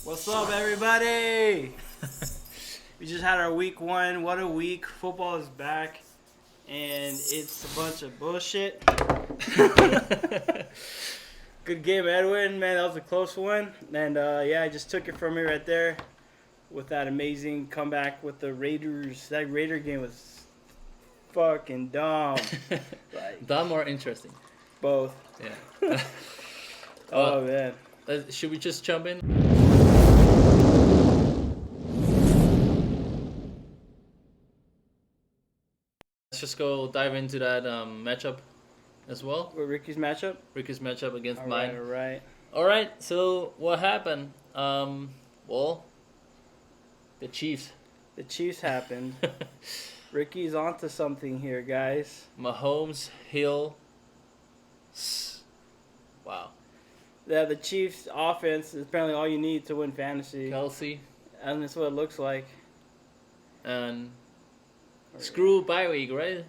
What's up, everybody? We just had our week one. What a week. Football is back, and it's a bunch of bullshit. Good game, Edwin. Man, that was a close one. And, I just took it from me right there with that amazing comeback with the Raiders. That Raider game was fucking dumb. Dumb or interesting? Both. Yeah. Oh, man. Should we just jump in? Let's just go dive into that matchup as well. With Ricky's matchup? Ricky's matchup against All mine. right. All right. So what happened? Well, the Chiefs. The Chiefs happened. Ricky's onto something here, guys. Mahomes, Hill. Wow. Yeah, the Chiefs' offense is apparently all you need to win fantasy. Kelsey. And that's what it looks like. And screw bye week, right?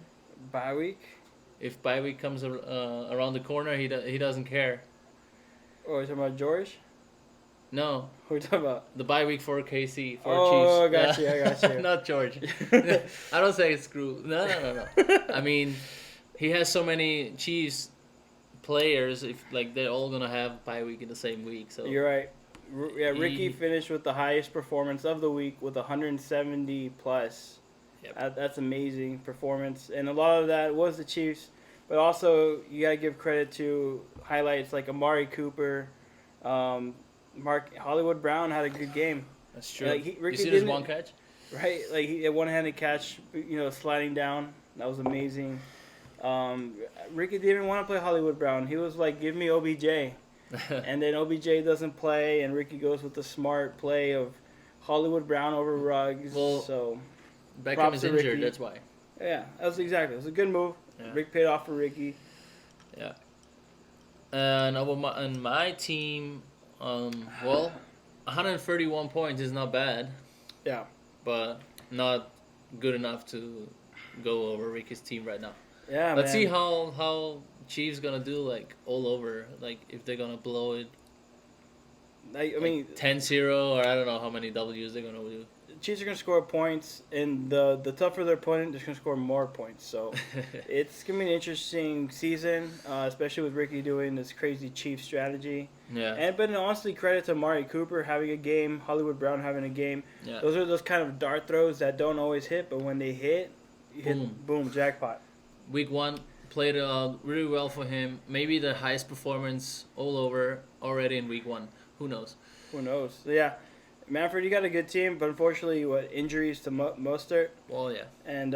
Bye week? If bye week comes around the corner, he doesn't care. Oh, you're talking about George? No. Who are you talking about? The bye week for KC, for Chiefs. Oh, I got you. Not George. I don't say screw. No. I mean, he has so many Chiefs players, if like they're all going to have bye week in the same week. So you're right. Ricky finished with the highest performance of the week with 170 plus. Yep. That's amazing performance. And a lot of that was the Chiefs. But also, you got to give credit to highlights like Amari Cooper. Mark Hollywood Brown had a good game. That's true. Ricky you see this one catch? Right, like he had one-handed catch, sliding down. That was amazing. Ricky didn't want to play Hollywood Brown. He was like, give me OBJ. And then OBJ doesn't play, and Ricky goes with the smart play of Hollywood Brown over Ruggs. Well, so Beckham is injured, Ricky. that's why. Yeah, it was a good move. Yeah. Rick paid off for Ricky. Yeah. And on my team, 131 points is not bad. Yeah. But not good enough to go over Ricky's team right now. Yeah, Let's see how Chiefs gonna do, like, all over, like, if they're gonna blow it. I mean, 10-0, or I don't know how many W's they're gonna do. Chiefs are going to score points, and the tougher their opponent, they're going to score more points. So it's going to be an interesting season, especially with Ricky doing this crazy Chiefs strategy. Yeah. But honestly, credit to Amari Cooper having a game, Hollywood Brown having a game. Yeah. Those are those kind of dart throws that don't always hit, but when they hit, boom, jackpot. Week 1 played really well for him. Maybe the highest performance all over already in week 1. Who knows? Who knows? So, yeah. Manfred, you got a good team, but unfortunately, injuries to Mostert. Well, yeah. And,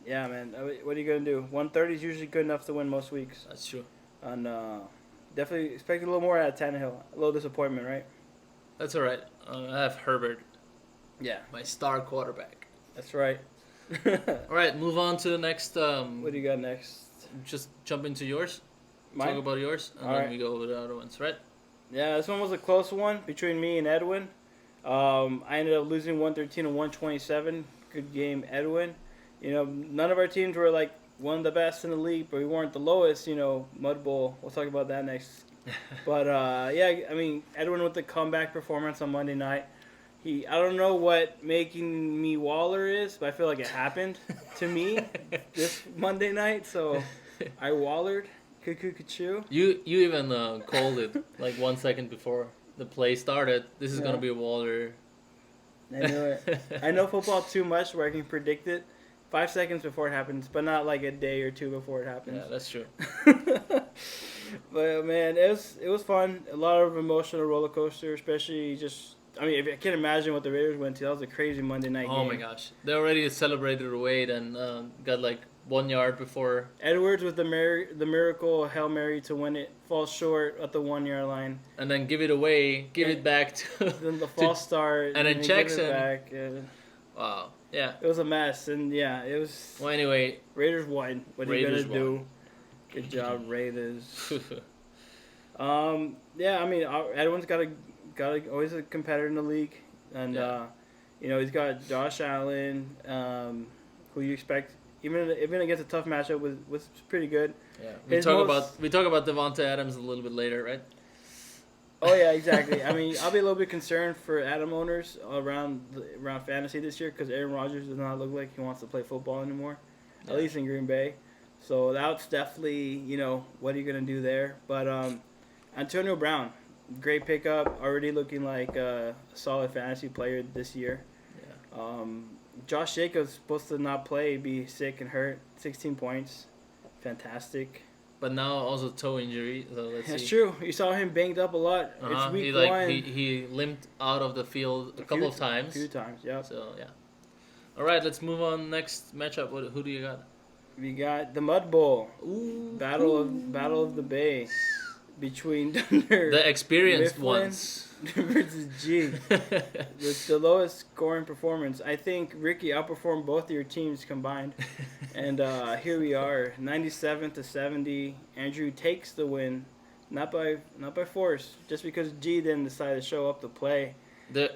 yeah, man, what are you going to do? 130 is usually good enough to win most weeks. That's true. And definitely expected a little more out of Tannehill. A little disappointment, right? That's all right. I have Herbert. Yeah. My star quarterback. That's right. All right, move on to the next. What do you got next? Just jump into yours. Mine? Talk about yours, and all then right. we go over the other ones, right? Yeah, this one was a close one between me and Edwin. I ended up losing 113 and 127. Good game, Edwin. None of our teams were like one of the best in the league, but we weren't the lowest. Mud Bowl. We'll talk about that next. But Edwin with the comeback performance on Monday night. I don't know what making me Waller is, but I feel like it happened to me this Monday night. So I Wallered. Cuckoo. You even called it like 1 second before the play started. This is gonna be a Waller. I knew it. I know football too much where I can predict it 5 seconds before it happens, but not like a day or two before it happens. Yeah, that's true. But man, it was fun. A lot of emotional roller coaster, especially I can't imagine what the Raiders went to. That was a crazy Monday night game. Oh my gosh, they already celebrated away and got like 1 yard before. Edwards with the miracle Hail Mary to win it, falls short at the 1 yard line. And then give it away, it back to. Then the false start. And then Jackson. Back. Yeah. Wow. Yeah. It was a mess, and yeah, it was. Well, anyway. Raiders won. What are you gonna do? Good job, Raiders. Edwin's got always a competitor in the league, and he's got Josh Allen, who you expect even against a tough matchup was, was, pretty good. Yeah, we talk about Devonta Adams a little bit later, right? Oh yeah, exactly. I mean, I'll be a little bit concerned for Adam owners around fantasy this year because Aaron Rodgers does not look like he wants to play football anymore, Yeah. at least in Green Bay. So that's definitely what are you gonna do there? But Antonio Brown, great pickup, already looking like a solid fantasy player this year. Yeah. Josh Jacobs supposed to not play, be sick and hurt. 16 points, fantastic. But now also toe injury, so let's see. That's true. You saw him banged up a lot. It's week one. He limped out of the field a couple of times. A few times, yeah. So yeah. All right, let's move on. Next matchup. Who do you got? We got the Mud Bowl. Ooh. Battle of the Bay between Thunder, the experienced Mifflin ones versus G. With the lowest scoring performance. I think Ricky outperformed both of your teams combined. And here we are, 97-70. Andrew takes the win, not by force, just because G didn't decide to show up to play.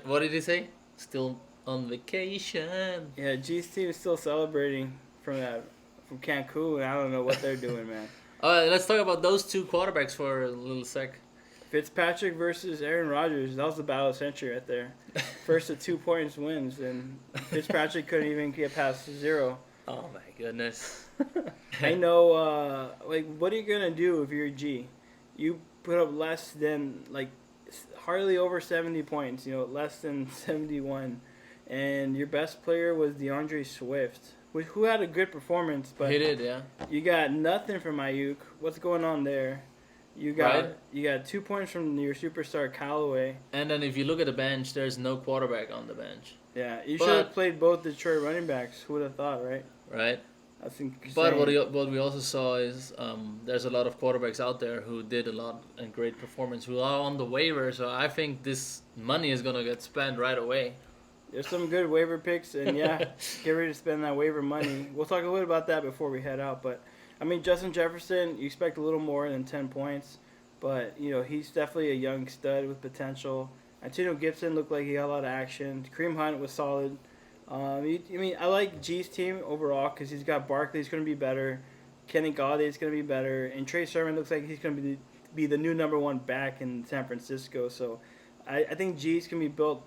What did he say? Still on vacation. Yeah, G's team is still celebrating from Cancun. I don't know what they're doing, man. Let's talk about those two quarterbacks for a little sec. Fitzpatrick versus Aaron Rodgers. That was the battle of the century right there. First to 2 points wins, and Fitzpatrick couldn't even get past 0. Oh my goodness. I know. What are you gonna do if you're G? You put up less than hardly over 70 points. Less than 71, and your best player was DeAndre Swift, who had a good performance, but he did, yeah. You got nothing from Ayuk. What's going on there? You got 2 points from your superstar Callaway. And then if you look at the bench, there's no quarterback on the bench. Yeah, you should have played both Detroit running backs. Who would have thought, right? Right. That's insane. But what we also saw is there's a lot of quarterbacks out there who did a lot and great performance who are on the waiver. So I think this money is gonna get spent right away. There's some good waiver picks, and yeah, get ready to spend that waiver money. We'll talk a little about that before we head out. But I mean, Justin Jefferson, you expect a little more than 10 points, but he's definitely a young stud with potential. Antonio Gibson looked like he got a lot of action. Kareem Hunt was solid. I like G's team overall because he's got Barkley. He's going to be better. Kenny Galladay is going to be better, and Trey Sermon looks like he's going to be the new number 1 back in San Francisco. So, I think G's can be built.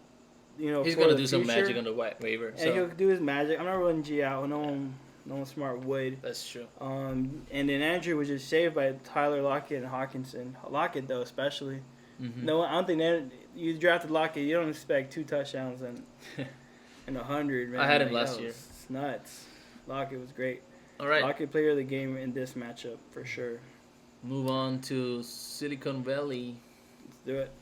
He's going to do some magic on the waiver. And he'll do his magic. I'm not ruling G out. No one smart would. That's true. And then Andrew was just saved by Tyler Lockett and Hawkinson. Lockett, though, especially. Mm-hmm. No, I don't think you drafted Lockett. You don't expect 2 touchdowns in 100. Man. I had him last year. It's nuts. Lockett was great. All right. Lockett player of the game in this matchup for sure. Move on to Silicon Valley. Let's do it.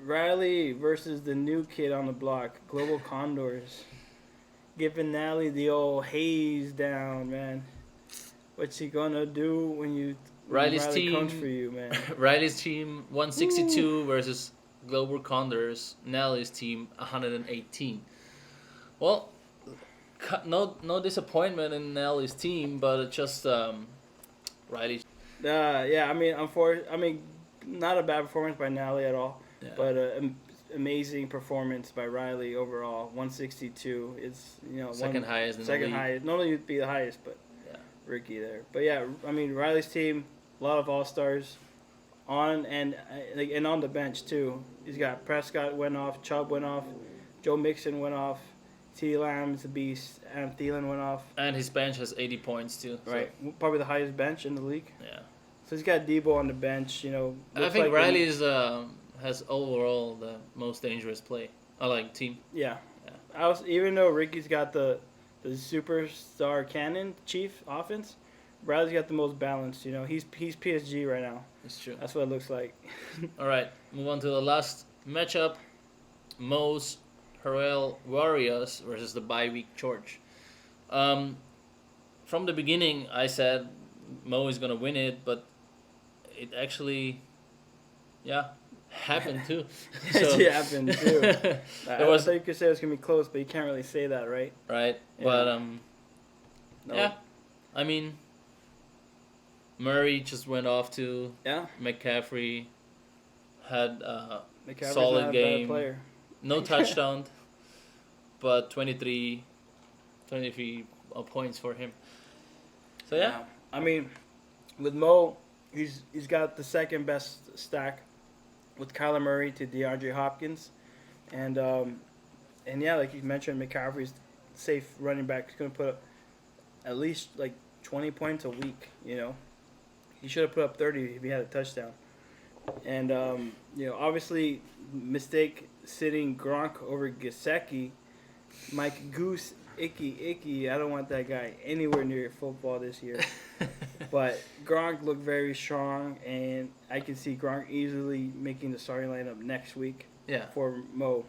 Riley versus the new kid on the block, Global Condors. Giving Nally the old haze down, man. What's he gonna do when Riley team comes for you, man? Riley's team 162 versus Global Condors. Nally's team 118. Well, no disappointment in Nally's team, but just Riley. Yeah, I mean, not a bad performance by Nally at all. Yeah. But amazing performance by Riley overall. 162 is second highest in the league. Second highest. Not only would be the highest, but yeah, Ricky there. But yeah, I mean Riley's team, a lot of all-stars on and on the bench too. He's got Prescott went off, Chubb went off, Joe Mixon went off, T. Lamb's a beast, and Thielen went off. And his bench has 80 points too. Right, so. Probably the highest bench in the league. Yeah. So he's got Debo on the bench. I think Riley's has overall the most dangerous team. Yeah. Even though Ricky's got the superstar cannon chief offense, Riley's got the most balanced. He's PSG right now. That's true. That's what it looks like. All right, move on to the last matchup. Mo's Harrell Warriors versus the bye week George. From the beginning, I said Mo is gonna win it, but it actually, happened too. It happened too. I thought you could say it was gonna be close, but you can't really say that, right? Right, yeah. But no. Yeah, I mean, Murray just went off to. Yeah. McCaffrey had a McCaffrey's solid not a game. bad player. No touchdown, but 23 points for him. So yeah. I mean, with Mo, he's got the second best stack with Kyler Murray to DeAndre Hopkins, and yeah, like you mentioned, McCaffrey's safe running back. He's gonna put up at least like 20 points a week. He should have put up 30 if he had a touchdown. And obviously, mistake sitting Gronk over Gesicki. Mike Goose, icky. I don't want that guy anywhere near football this year. But Gronk looked very strong, and I can see Gronk easily making the starting lineup next week. Yeah. For Mo.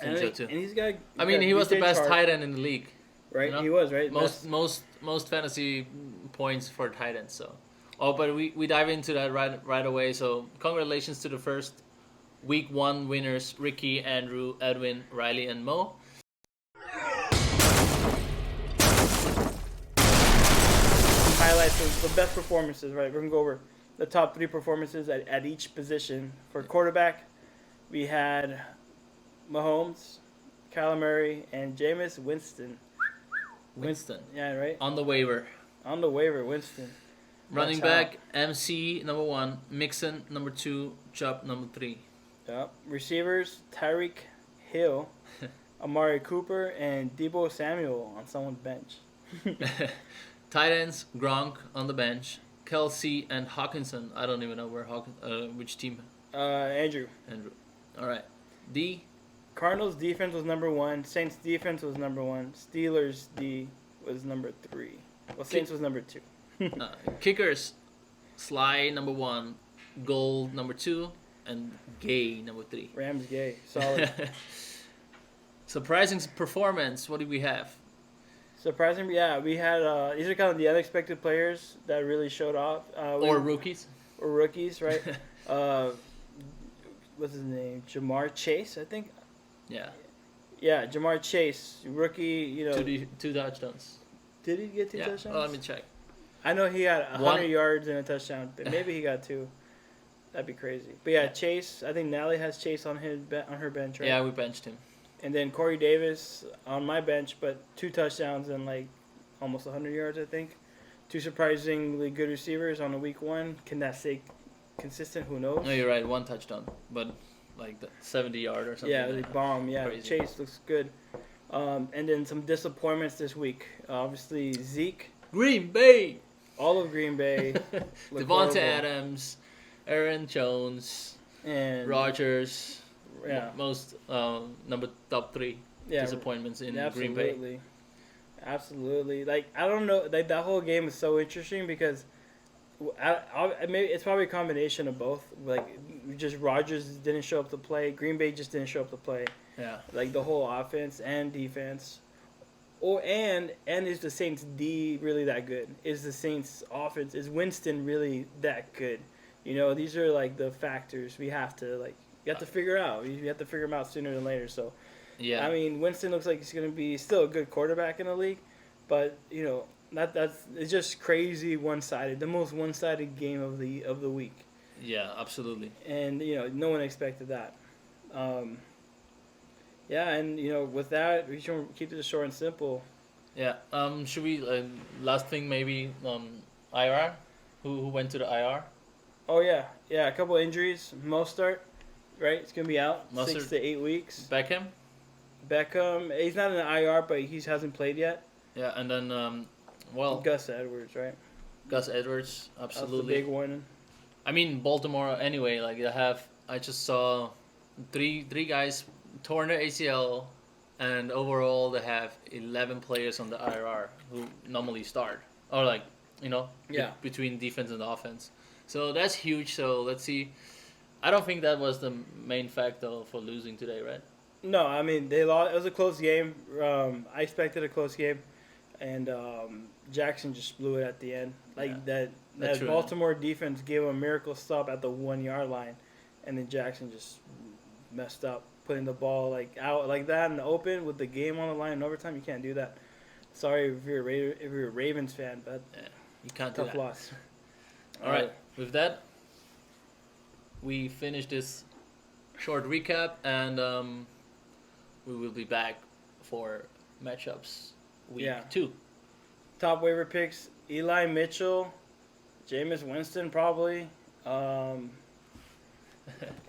I think so too. And he's got. I mean, he was the best tight end in the league. Right, you know? He was right. Most fantasy points for tight ends. So, but we dive into that right away. So, congratulations to the first week 1 winners: Ricky, Andrew, Edwin, Riley, and Mo. Highlights of the best performances. Right, we're gonna go over the top 3 performances at each position. For quarterback, we had Mahomes, Kyler Murray, and Jameis Winston. Yeah, right? On the waiver, Winston. Running back, MC, number 1. Mixon, number 2. Chubb, number 3. Yep. Receivers, Tyreek Hill, Amari Cooper, and Deebo Samuel on someone's bench. Tight ends, Gronk on the bench. Kelsey and Hawkinson. I don't even know which team. Andrew. All right. D. Cardinals defense was number 1. Saints defense was number 1. Steelers D was number 3. Well, Saints was number 2. Kickers, Sly number 1, Gold number 2, and Gay number 3. Rams Gay, solid. Surprising performance. What do we have? Surprising, yeah. We had these are kind of the unexpected players that really showed off. Or rookies. Or rookies, right? What's his name? Jamar Chase, I think. Yeah. Yeah, Jamar Chase, rookie. 2 touchdowns. Did he get 2 touchdowns? Let me check. I know he had 100 yards and a touchdown, but maybe he got 2. That'd be crazy. But yeah, Chase. I think Nally has Chase on her bench, right? Yeah, we benched him. And then Corey Davis on my bench, but 2 touchdowns and like almost 100 yards, I think. 2 surprisingly good receivers on the week 1. Can that stay consistent? Who knows? No, you're right. 1 touchdown, but like 70-yard or something. Yeah, like bomb. Yeah, Crazy. Chase looks good. And then some disappointments this week. Obviously, Zeke. Green Bay. All of Green Bay. Devonta Adams, Aaron Jones, and Rodgers. Yeah. Most top 3 disappointments in Green Bay. Absolutely. Like, I don't know. Like, that whole game is so interesting because maybe it's probably a combination of both. Like, just Rodgers didn't show up to play. Green Bay just didn't show up to play. Yeah. Like, the whole offense and defense. And is the Saints D really that good? Is the Saints offense, is Winston really that good? These are like the factors we have to figure out. You have to figure them out sooner than later. So, yeah. I mean, Winston looks like he's going to be still a good quarterback in the league, but it's just crazy one-sided. The most one-sided game of the week. Yeah, absolutely. And no one expected that. Yeah, and with that, we should keep it short and simple. Yeah. Should we last thing maybe IR? Who went to the IR? Oh yeah, a couple injuries. Mostert, right? It's gonna be out Mostert, 6 to 8 weeks. Beckham, he's not in the IR, but he hasn't played yet. Yeah, and then Gus Edwards, right? Gus Edwards, absolutely. That's the big one. I mean, Baltimore anyway. Like I just saw three guys torn their ACL, and overall they have 11 players on the IR who normally start, or between defense and offense. So that's huge. So let's see. I don't think that was the main factor for losing today, right? No, I mean they lost. It was a close game. I expected a close game, and Jackson just blew it at the end. That Baltimore defense gave him a miracle stop at the 1 yard line, and then Jackson just messed up, putting the ball out like that in the open with the game on the line in overtime. You can't do that. Sorry if you're a Ravens fan, but you can't do that. Tough loss. All right. With that, we finish this short recap, and we will be back for matchups week 2. Top waiver picks: Eli Mitchell, Jameis Winston probably.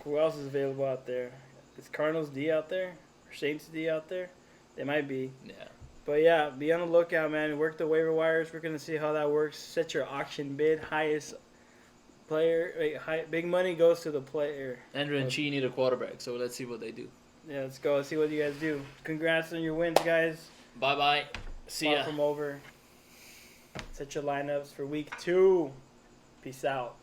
Who else is available out there? Is Cardinals D out there? Or Saints D out there? They might be. Yeah. But yeah, be on the lookout, man. Work the waiver wires. We're gonna see how that works. Set your auction bid. Highest player, big money goes to the player. Andrew and Chi need a quarterback, so let's see what they do. Yeah, let's go. Let's see what you guys do. Congrats on your wins, guys. Bye bye. See Far ya. from over. Set your lineups for week 2. Peace out.